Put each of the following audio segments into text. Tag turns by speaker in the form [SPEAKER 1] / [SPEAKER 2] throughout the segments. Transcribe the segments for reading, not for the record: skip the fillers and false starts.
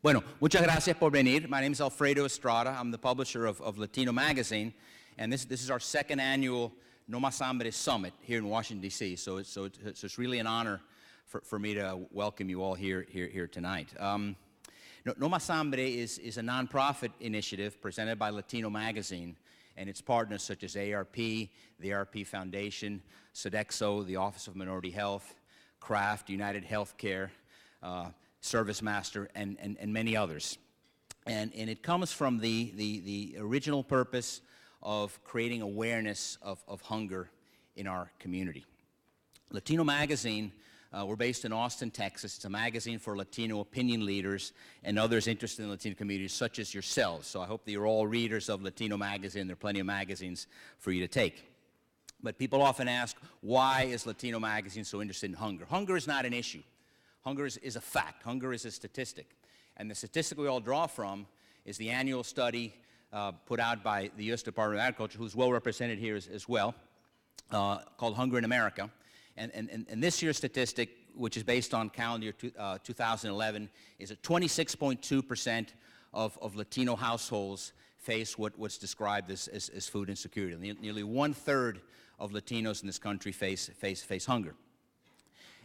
[SPEAKER 1] Bueno, muchas gracias por venir. My name is Alfredo Estrada. I'm the publisher of Latino Magazine, and this is our second annual No Mas Hambre Summit here in Washington, D.C., so it's really an honor for me to welcome you all here tonight. No Mas Hambre is a nonprofit initiative presented by Latino Magazine and its partners such as AARP, the AARP Foundation, Sodexo, the Office of Minority Health, Kraft, United Healthcare, Service Master, and many others. And it comes from the original purpose of creating awareness of hunger in our community. Latino Magazine, we're based in Austin, Texas. It's a magazine for Latino opinion leaders and others interested in the Latino community, such as yourselves. So I hope that you're all readers of Latino Magazine. There are plenty of magazines for you to take. But people often ask, why is Latino Magazine so interested in hunger? Hunger is not an issue. Hunger is a fact. Hunger is a statistic. And the statistic we all draw from is the annual study put out by the U.S. Department of Agriculture, who's well represented here as well, called Hunger in America. And this year's statistic, which is based on calendar year 2011, is that 26.2% of Latino households face what's described as food insecurity. Nearly one-third of Latinos in this country face hunger.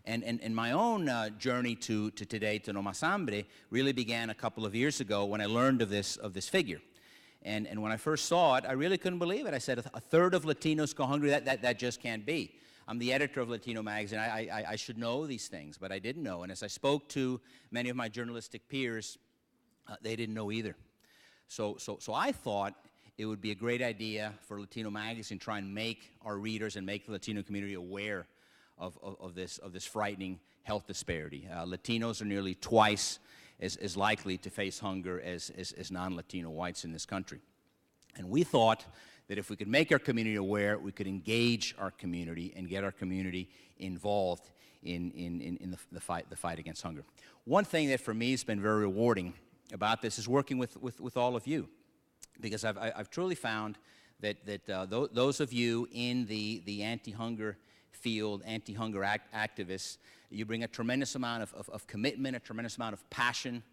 [SPEAKER 1] And my own journey to today, to No Mas Hambre, really began a couple of years ago when I learned of this figure. And when I first saw it, I really couldn't believe it. I said, a third of Latinos go hungry? That just can't be. I'm the editor of Latino Magazine. I should know these things, but I didn't know. And as I spoke to many of my journalistic peers, they didn't know either. So I thought it would be a great idea for Latino Magazine to try and make our readers and make the Latino community aware of this frightening health disparity. Latinos are nearly twice as likely to face hunger as non-Latino whites in this country. And we thought that if we could make our community aware, we could engage our community and get our community involved in the fight against hunger. One thing that for me has been very rewarding about this is working with all of you, because I've truly found that those of you in the anti-hunger field, anti-hunger activists, you bring a tremendous amount of commitment, a tremendous amount of passion,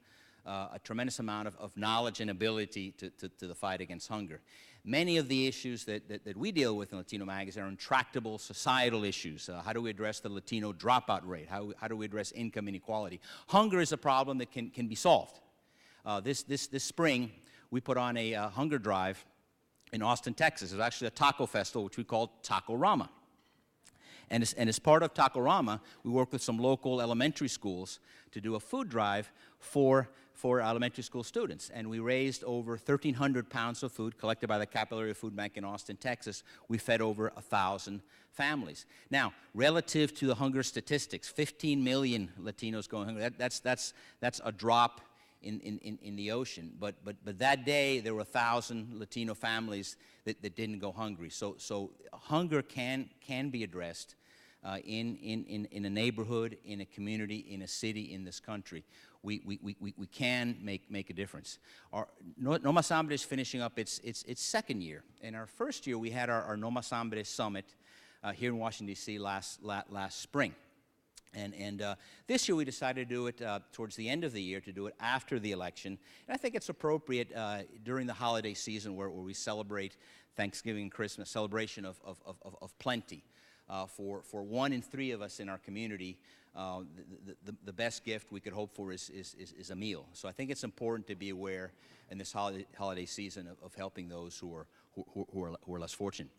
[SPEAKER 1] a tremendous amount of knowledge and ability to the fight against hunger. Many of the issues that we deal with in Latino Magazine are intractable societal issues. How do we address the Latino dropout rate? How do we address income inequality? Hunger is a problem that can be solved. This spring, we put on a hunger drive in Austin, Texas. It was actually a taco festival, which we called Taco-Rama. And as part of Taco-Rama, we worked with some local elementary schools to do a food drive for elementary school students. And we raised over 1,300 pounds of food collected by the Capillary Food Bank in Austin, Texas. We fed over 1,000 families. Now, relative to the hunger statistics, 15 million Latinos going hungry, that's a drop in the ocean. But that day, there were 1,000 Latino families that didn't go hungry. So hunger can be addressed in a neighborhood, in a community, in a city, in this country. We can make a difference. No Mas Hambre is finishing up its second year. In our first year, we had our No Mas Hambre Summit here in Washington, D.C. last spring. And this year we decided to do it towards the end of the year, to do it after the election. And I think it's appropriate during the holiday season where we celebrate Thanksgiving and Christmas, celebration of plenty. For 1 in 3 of us in our community, the best gift we could hope for is a meal. So I think it's important to be aware in this holiday season of helping those who are less fortunate.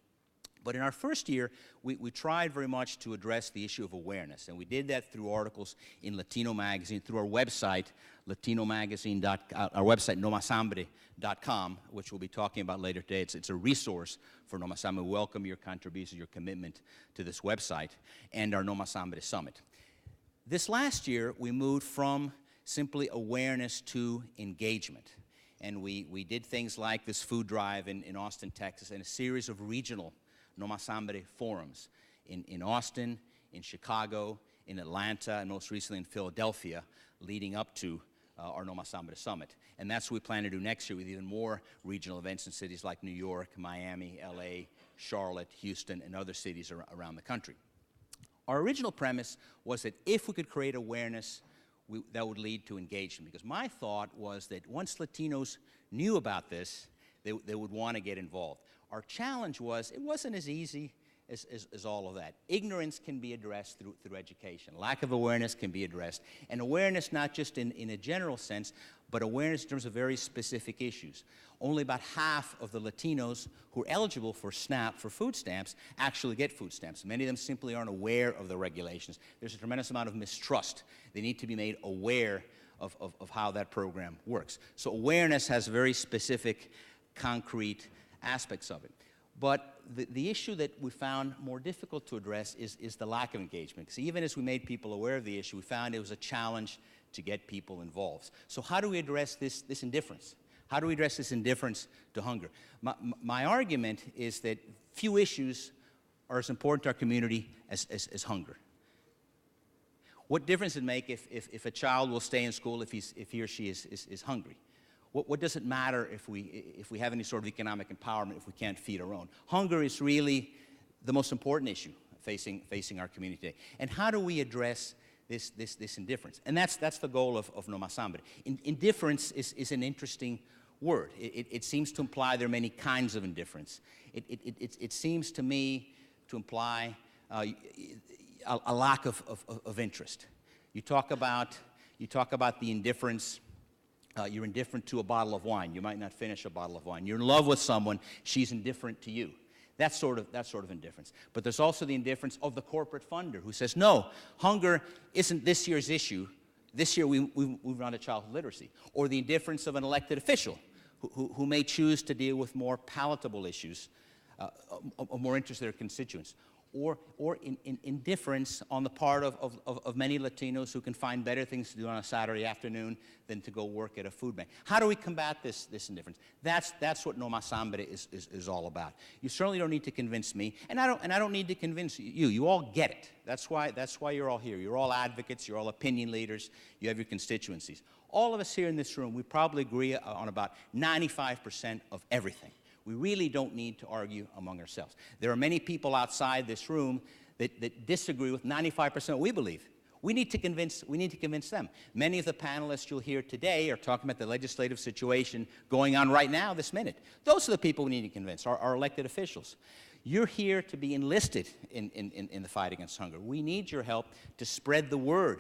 [SPEAKER 1] But in our first year, we tried very much to address the issue of awareness, and we did that through articles in Latino Magazine, through our website, our website, nomashambre.com, which we'll be talking about later today. It's a resource for No Mas Hambre. We welcome your contribution, your commitment to this website, and our No Mas Hambre Summit. This last year, we moved from simply awareness to engagement. And we did things like this food drive in Austin, Texas, and a series of regional No Mas Hambre forums in Austin, in Chicago, in Atlanta, and most recently in Philadelphia, leading up to our No Mas Hambre Summit. And that's what we plan to do next year with even more regional events in cities like New York, Miami, LA, Charlotte, Houston, and other cities around the country. Our original premise was that if we could create awareness, that would lead to engagement. Because my thought was that once Latinos knew about this, they would want to get involved. Our challenge was, it wasn't as easy as all of that. Ignorance can be addressed through education. Lack of awareness can be addressed. And awareness not just in a general sense, but awareness in terms of very specific issues. Only about half of the Latinos who are eligible for SNAP, for food stamps, actually get food stamps. Many of them simply aren't aware of the regulations. There's a tremendous amount of mistrust. They need to be made aware of how that program works. So awareness has very specific, concrete aspects of it. But the issue that we found more difficult to address is the lack of engagement. Because even as we made people aware of the issue, we found it was a challenge to get people involved. So how do we address this indifference? How do we address this indifference to hunger? My argument is that few issues are as important to our community as hunger. What difference does it make if a child will stay in school if he or she is hungry? What does it matter if we have any sort of economic empowerment if we can't feed our own? Hunger is really the most important issue facing our community today. And how do we address this indifference? And that's the goal of No Mas Hambre. Indifference is an interesting word. It seems to imply there are many kinds of indifference. It seems to me to imply a lack of interest. You talk about the indifference. You're indifferent to a bottle of wine. You might not finish a bottle of wine. You're in love with someone. She's indifferent to you. That sort of indifference. But there's also the indifference of the corporate funder who says, no, hunger isn't this year's issue. This year we've run to childhood literacy. Or the indifference of an elected official who may choose to deal with more palatable issues of more interest to their constituents. Or indifference on the part of many Latinos who can find better things to do on a Saturday afternoon than to go work at a food bank. How do we combat this indifference? That's what No Mas Hambre is all about. You certainly don't need to convince me, and I don't need to convince you. You all get it. That's why you're all here. You're all advocates. You're all opinion leaders. You have your constituencies. All of us here in this room, we probably agree on about 95% of everything. We really don't need to argue among ourselves. There are many people outside this room that disagree with 95% of what we believe. We need to convince them. Many of the panelists you'll hear today are talking about the legislative situation going on right now, this minute. Those are the people we need to convince, our elected officials. You're here to be enlisted in the fight against hunger. We need your help to spread the word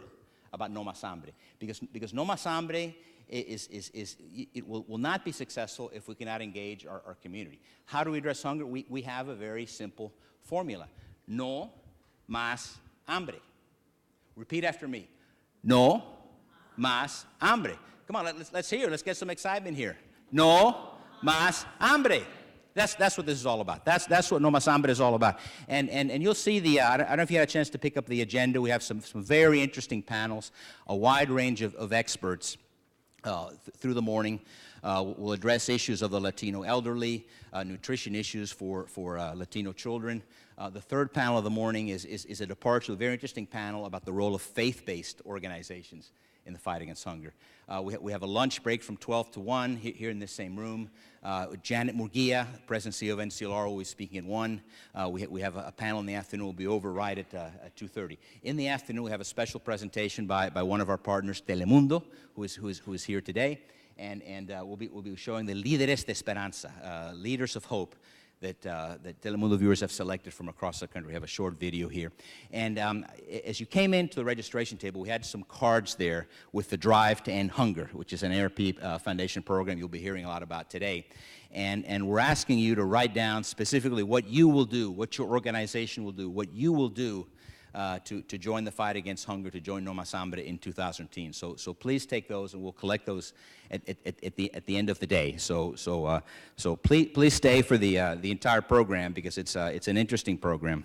[SPEAKER 1] about No Mas Hambre, because No Mas Hambre it will not be successful if we cannot engage our community. How do we address hunger? We have a very simple formula. No Mas Hambre. Repeat after me. No Mas Hambre. Come on, let's hear it. Let's get some excitement here. No Mas Hambre. That's what this is all about. That's what No Mas Hambre is all about. And you'll see I don't know if you had a chance to pick up the agenda. We have some very interesting panels, a wide range of experts. Through the morning. We'll address issues of the Latino elderly, nutrition issues for Latino children. The third panel of the morning is a departure, a very interesting panel about the role of faith-based organizations in the fight against hunger. We have a lunch break from 12 to 1 here in this same room. Janet Murguia, President CEO of NCLR, will be speaking at 1. We have a panel in the afternoon. We'll be over right at 2:30. In the afternoon, we have a special presentation by one of our partners, Telemundo, who is here today. And we'll be showing the Líderes de Esperanza, leaders of hope, that Telemundo viewers have selected from across the country. We have a short video here. And as you came into the registration table, we had some cards there with the Drive to End Hunger, which is an AARP Foundation program you'll be hearing a lot about today. And we're asking you to write down specifically what you will do, what your organization will do, what you will do to join the fight against hunger, to join No Mas Hambre in 2010. So please take those, and we'll collect those at the end of the day. So please stay for the entire program, because it's an interesting program,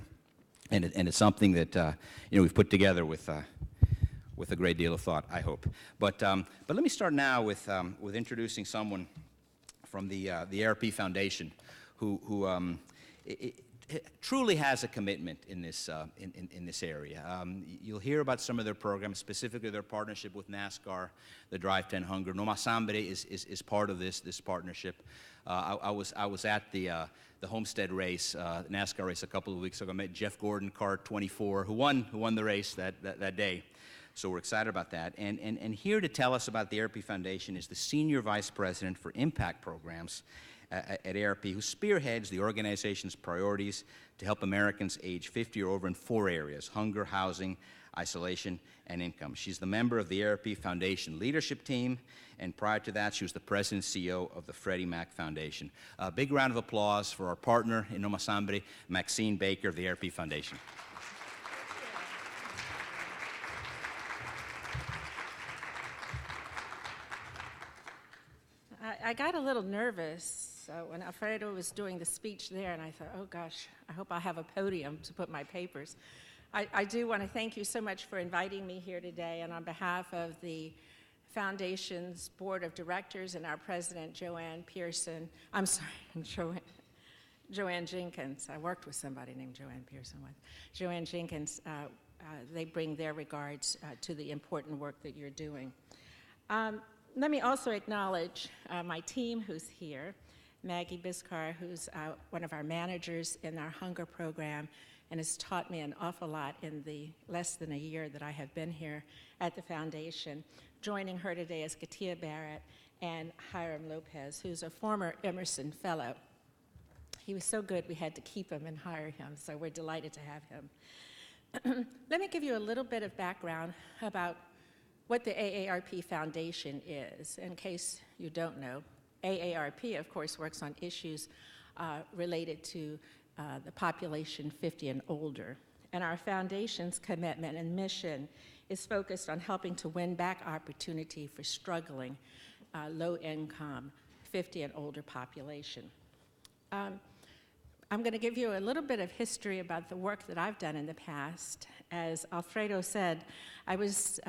[SPEAKER 1] and it's something that we've put together with a great deal of thought, I hope. But let me start now with introducing someone from the AARP Foundation who truly has a commitment in this area. You'll hear about some of their programs, specifically their partnership with NASCAR, the Drive to End Hunger. No Mas Hambre is part of this partnership. I was at the Homestead race, NASCAR race, a couple of weeks ago. I met Jeff Gordon, car 24, who won the race that day. So we're excited about that. And here to tell us about the AARP Foundation is the Senior Vice President for Impact Programs at AARP, who spearheads the organization's priorities to help Americans age 50 or over in 4 areas: hunger, housing, isolation, and income. She's the member of the AARP Foundation leadership team, and prior to that, she was the president and CEO of the Freddie Mac Foundation. A big round of applause for our partner in No Mas Hambre, Maxine Baker of the AARP Foundation.
[SPEAKER 2] I got a little nervous when Alfredo was doing the speech there, and I thought, oh gosh, I hope I'll have a podium to put my papers. I do want to thank you so much for inviting me here today, and on behalf of the Foundation's Board of Directors and our President, Joanne Jenkins. I worked with somebody named Joanne Pearson once. Joanne Jenkins, they bring their regards to the important work that you're doing. Let me also acknowledge my team who's here, Maggie Biskar, who's one of our managers in our hunger program and has taught me an awful lot in the less than a year that I have been here at the Foundation. Joining her today is Katia Barrett and Hiram Lopez, who's a former Emerson Fellow. He was so good we had to keep him and hire him, so we're delighted to have him. Let me give you a little bit of background about what the AARP Foundation is. In case you don't know, AARP, of course, works on issues related to the population 50 and older. And our foundation's commitment and mission is focused on helping to win back opportunity for struggling, low-income, 50 and older population. I'm going to give you a little bit of history about the work that I've done in the past. As Alfredo said, I was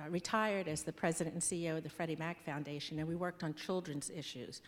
[SPEAKER 2] retired as the president and CEO of the Freddie Mac Foundation, and we worked on children's issues.